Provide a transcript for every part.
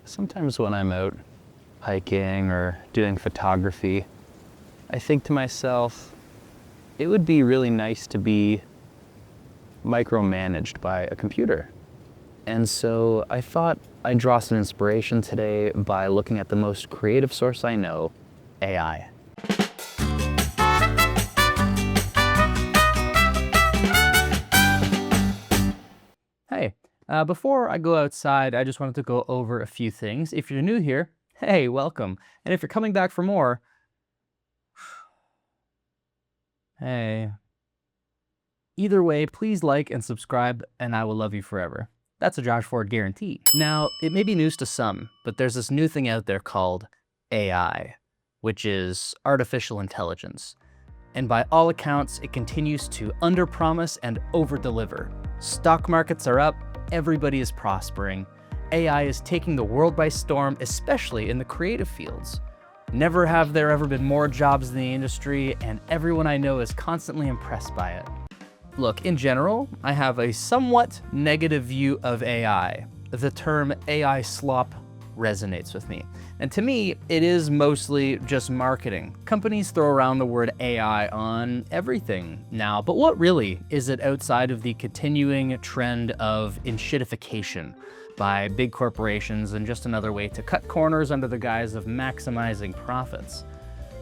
Sometimes when I'm out hiking or doing photography, I think to myself, it would be really nice to be micromanaged by a computer. And so I thought I'd draw some inspiration today by looking at the most creative source I know, AI. Hey, before I go outside, I just wanted to go over a few things. If you're new here, hey, welcome. And if you're coming back for more, hey. Either way, please like and subscribe, and I will love you forever. That's a Josh Ford guarantee. Now, it may be news to some, but there's this new thing out there called AI, which is artificial intelligence. And by all accounts, it continues to underpromise and overdeliver. Stock markets are up, everybody is prospering. AI is taking the world by storm, especially in the creative fields. Never have there ever been more jobs in the industry, and everyone I know is constantly impressed by it. Look, in general, I have a somewhat negative view of AI. The term AI slop resonates with me. And to me, it is mostly just marketing. Companies throw around the word AI on everything now, but what really is it outside of the continuing trend of enshittification by big corporations and just another way to cut corners under the guise of maximizing profits?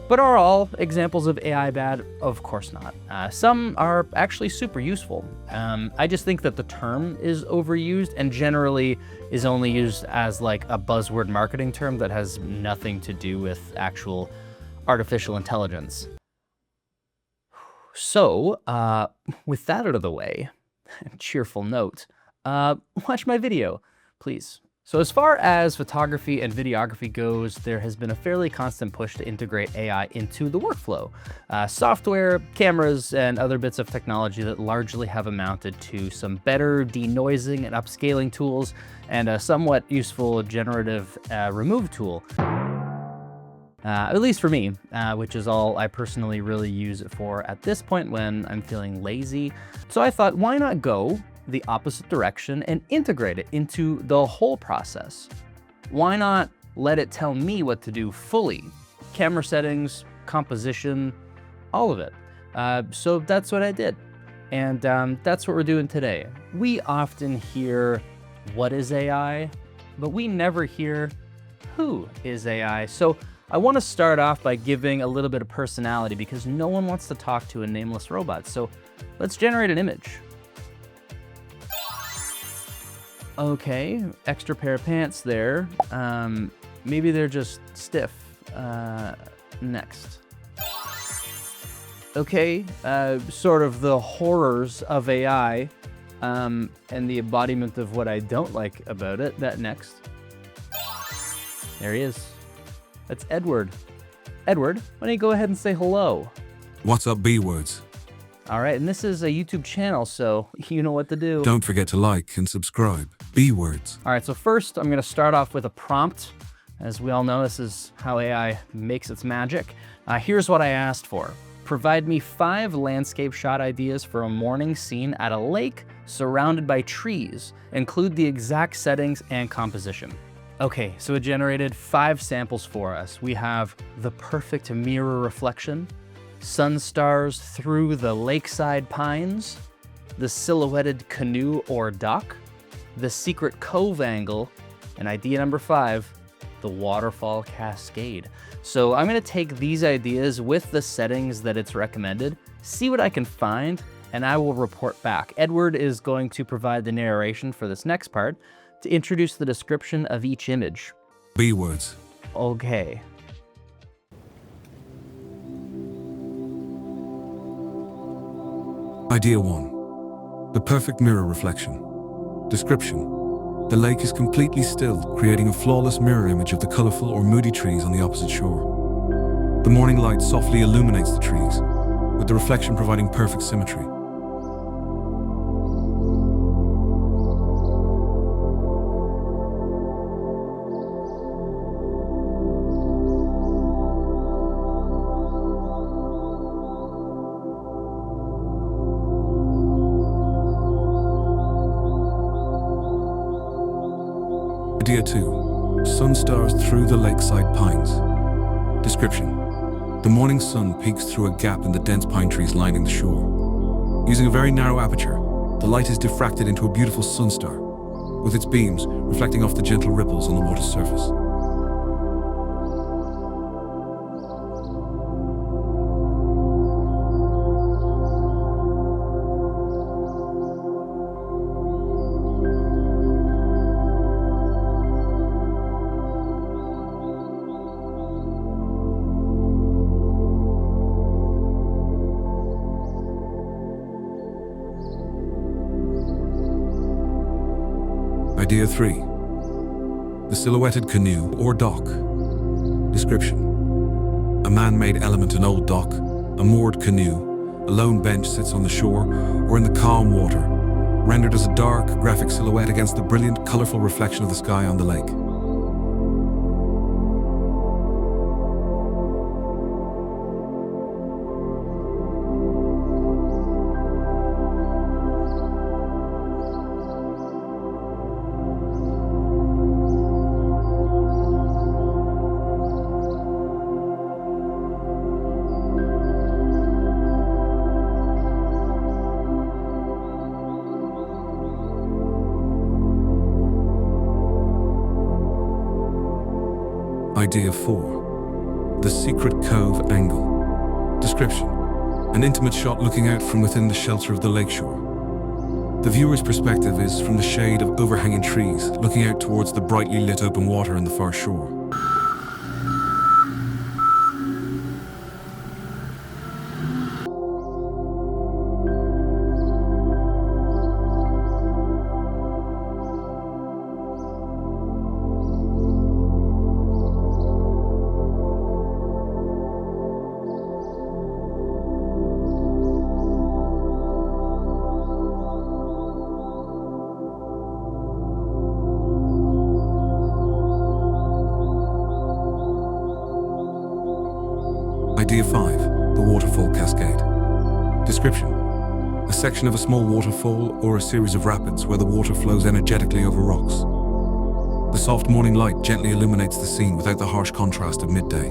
But are all examples of AI bad? Of course not. Some are actually super useful. I just think that the term is overused and generally is only used as like a buzzword marketing term that has nothing to do with actual artificial intelligence. So, with that out of the way, cheerful note, watch my video, please. So as far as photography and videography goes, there has been a fairly constant push to integrate AI into the workflow. Software, cameras, and other bits of technology that largely have amounted to some better denoising and upscaling tools and a somewhat useful generative remove tool. At least for me, which is all I personally really use it for at this point when I'm feeling lazy. So I thought, why not go the opposite direction and integrate it into the whole process? Why not let it tell me what to do fully? Camera settings, composition, all of it. So that's what I did. And that's what we're doing today. We often hear, what is AI? But we never hear, who is AI? So I want to start off by giving a little bit of personality because no one wants to talk to a nameless robot. So let's generate an image. Okay, extra pair of pants there. Maybe they're just stiff. Next. Okay, sort of the horrors of AI and the embodiment of what I don't like about it. That next. There he is. That's Edward. Edward, why don't you go ahead and say hello? What's up, B-words? All right, and this is a YouTube channel, so you know what to do. Don't forget to like and subscribe. B-words. All right, so first I'm gonna start off with a prompt. As we all know, this is how AI makes its magic. Here's what I asked for. Provide me 5 landscape shot ideas for a morning scene at a lake surrounded by trees. Include the exact settings and composition. Okay, so it generated 5 samples for us. We have the perfect mirror reflection, sun stars through the lakeside pines, the silhouetted canoe or dock, the secret cove angle, and idea number 5, the waterfall cascade. So I'm gonna take these ideas with the settings that it's recommended, see what I can find, and I will report back. Edward is going to provide the narration for this next part to introduce the description of each image. B-words. Okay. Idea 1. The perfect mirror reflection. Description. The lake is completely still, creating a flawless mirror image of the colorful or moody trees on the opposite shore. The morning light softly illuminates the trees, with the reflection providing perfect symmetry. Idea 2. Sun stars through the lakeside pines. Description: the morning sun peeks through a gap in the dense pine trees lining the shore. Using a very narrow aperture, the light is diffracted into a beautiful sun star, with its beams reflecting off the gentle ripples on the water's surface. Idea 3. The silhouetted canoe or dock. Description: a man-made element, an old dock, a moored canoe, a lone bench sits on the shore or in the calm water, rendered as a dark, graphic silhouette against the brilliant, colorful reflection of the sky on the lake. Idea 4. The secret cove angle. Description: an intimate shot looking out from within the shelter of the lakeshore. The viewer's perspective is from the shade of overhanging trees, looking out towards the brightly lit open water in the far shore. Idea 5. The waterfall cascade. Description: a section of a small waterfall or a series of rapids where the water flows energetically over rocks. The soft morning light gently illuminates the scene without the harsh contrast of midday.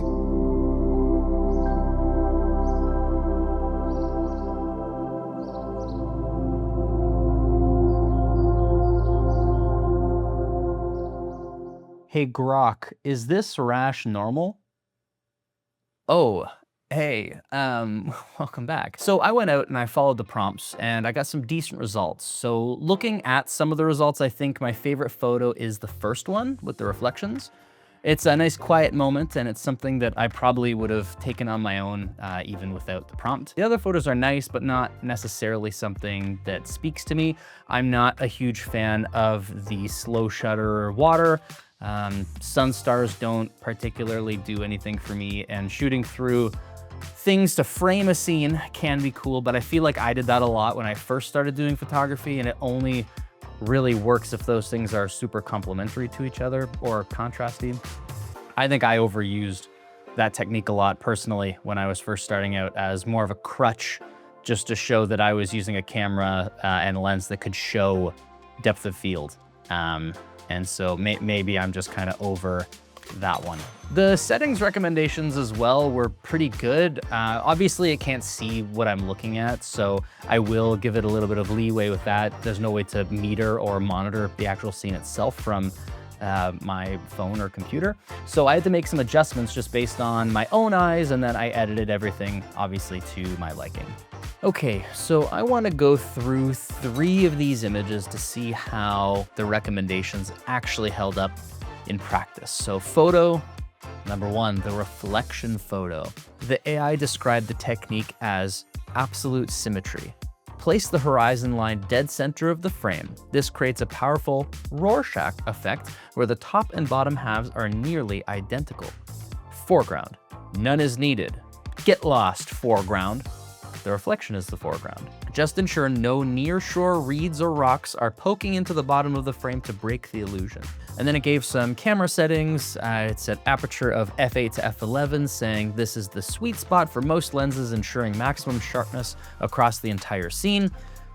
Hey Grok, is this rash normal? Oh, hey, welcome back. So I went out and I followed the prompts and I got some decent results. So looking at some of the results, I think my favorite photo is the first one with the reflections. It's a nice quiet moment and it's something that I probably would have taken on my own even without the prompt. The other photos are nice, but not necessarily something that speaks to me. I'm not a huge fan of the slow shutter water. Sun stars don't particularly do anything for me, and shooting through things to frame a scene can be cool, but I feel like I did that a lot when I first started doing photography, and it only really works if those things are super complementary to each other or contrasty. I think I overused that technique a lot personally when I was first starting out as more of a crutch, just to show that I was using a camera and a lens that could show depth of field. And so maybe I'm just kind of over that one. The settings recommendations as well were pretty good. Obviously, it can't see what I'm looking at, so I will give it a little bit of leeway with that. There's no way to meter or monitor the actual scene itself from my phone or computer. So I had to make some adjustments just based on my own eyes, and then I edited everything, obviously, to my liking. Okay, so I want to go through 3 of these images to see how the recommendations actually held up in practice. So photo number 1, the reflection photo. The AI described the technique as absolute symmetry. Place the horizon line dead center of the frame. This creates a powerful Rorschach effect where the top and bottom halves are nearly identical. Foreground. None is needed. Get lost, foreground. The reflection is the foreground. Just ensure no near-shore reeds or rocks are poking into the bottom of the frame to break the illusion. And then it gave some camera settings. It said aperture of f8 to f11, saying this is the sweet spot for most lenses, ensuring maximum sharpness across the entire scene.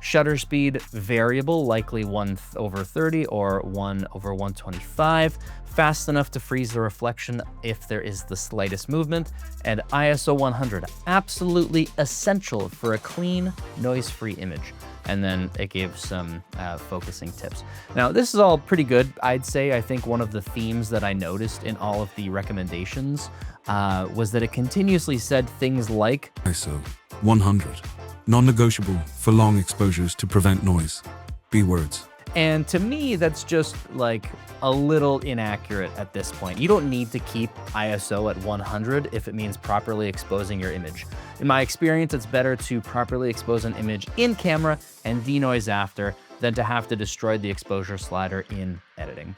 Shutter speed variable, likely 1/30 or 1/125, fast enough to freeze the reflection if there is the slightest movement, and ISO 100, absolutely essential for a clean, noise-free image. And then it gave some focusing tips. Now, this is all pretty good, I'd say. I think one of the themes that I noticed in all of the recommendations was that it continuously said things like ISO 100, non-negotiable for long exposures to prevent noise. B words. And to me, that's just like a little inaccurate at this point. You don't need to keep ISO at 100 if it means properly exposing your image. In my experience, it's better to properly expose an image in camera and denoise after than to have to destroy the exposure slider in editing.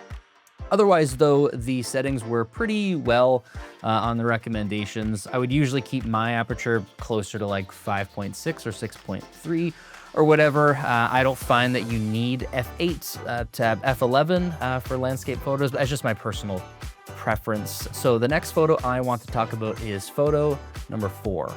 Otherwise, though, the settings were pretty well on the recommendations. I would usually keep my aperture closer to like 5.6 or 6.3 or whatever. I don't find that you need f8 to f11 for landscape photos, but that's just my personal preference. So the next photo I want to talk about is photo number 4.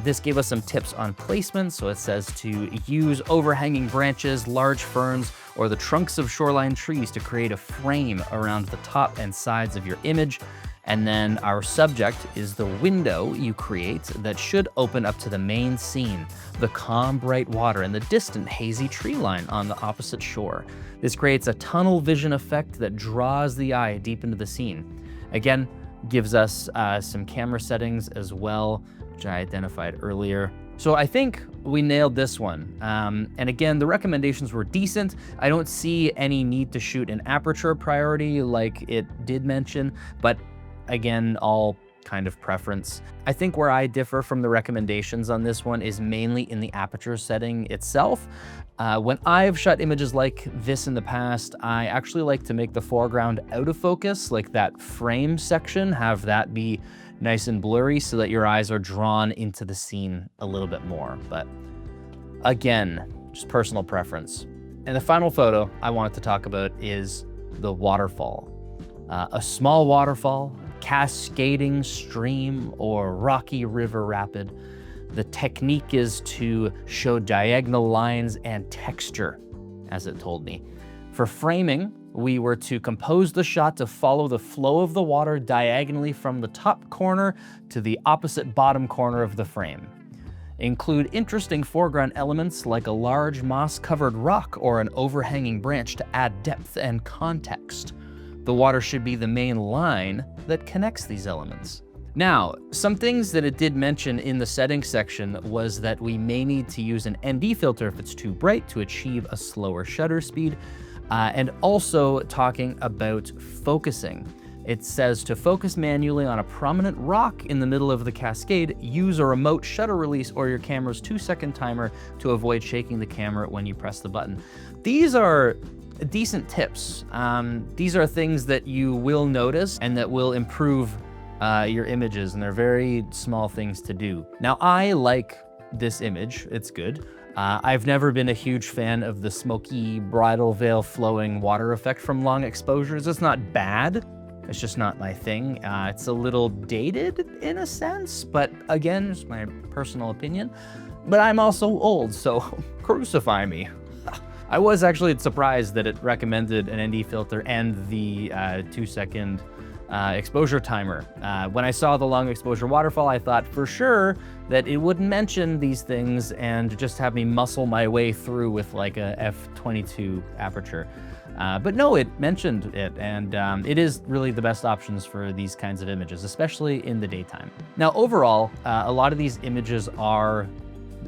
This gave us some tips on placement. So it says to use overhanging branches, large ferns, or the trunks of shoreline trees to create a frame around the top and sides of your image. And then our subject is the window you create that should open up to the main scene, the calm, bright water, and the distant, hazy tree line on the opposite shore. This creates a tunnel vision effect that draws the eye deep into the scene. Again, gives us some camera settings as well, which I identified earlier. So I think we nailed this one. And again, the recommendations were decent. I don't see any need to shoot an aperture priority like it did mention, but again, all kind of preference. I think where I differ from the recommendations on this one is mainly in the aperture setting itself. When I've shot images like this in the past, I actually like to make the foreground out of focus, like that frame section, have that be nice and blurry so that your eyes are drawn into the scene a little bit more. But again, just personal preference. And the final photo I wanted to talk about is the waterfall. A small waterfall, cascading stream, or rocky river rapid. The technique is to show diagonal lines and texture, as it told me. For framing, we were to compose the shot to follow the flow of the water diagonally from the top corner to the opposite bottom corner of the frame. Include interesting foreground elements like a large moss-covered rock or an overhanging branch to add depth and context. The water should be the main line that connects these elements. Now, some things that it did mention in the settings section was that we may need to use an ND filter if it's too bright to achieve a slower shutter speed, and also talking about focusing. It says to focus manually on a prominent rock in the middle of the cascade, use a remote shutter release or your camera's 2-second timer to avoid shaking the camera when you press the button. These are decent tips. These are things that you will notice and that will improve your images, and they're very small things to do. Now, I like this image. It's good. I've never been a huge fan of the smoky bridal veil flowing water effect from long exposures. It's not bad. It's just not my thing. It's a little dated in a sense, but again, it's my personal opinion. But I'm also old, so crucify me. I was actually surprised that it recommended an ND filter and the 2-second exposure timer. When I saw the long exposure waterfall, I thought for sure that it wouldn't mention these things and just have me muscle my way through with like a f22 aperture. But no, it mentioned it, and it is really the best options for these kinds of images, especially in the daytime. Now, overall, a lot of these images are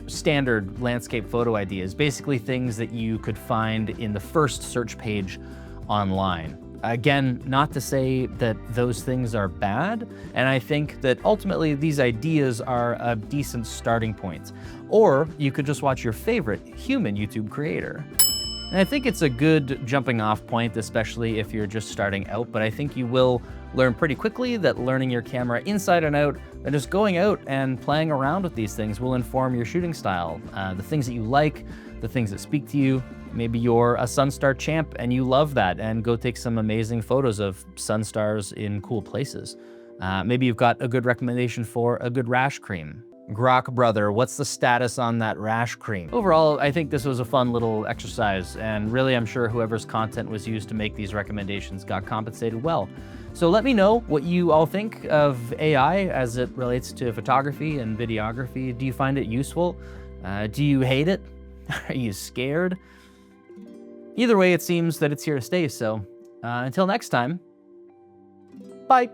standard landscape photo ideas, basically things that you could find in the first search page online. Again, not to say that those things are bad, and I think that ultimately these ideas are a decent starting point. Or you could just watch your favorite human YouTube creator. And I think it's a good jumping off point, especially if you're just starting out, but I think you will learn pretty quickly that learning your camera inside and out, and just going out and playing around with these things will inform your shooting style. The things that you like, the things that speak to you. Maybe you're a Sunstar champ and you love that, and go take some amazing photos of Sunstars in cool places. Maybe you've got a good recommendation for a good rash cream. Grok brother, what's the status on that rash cream? Overall, I think this was a fun little exercise, and really I'm sure whoever's content was used to make these recommendations got compensated well. So let me know what you all think of AI as it relates to photography and videography. Do you find it useful? Do you hate it? Are you scared? Either way, it seems that it's here to stay, so until next time, bye.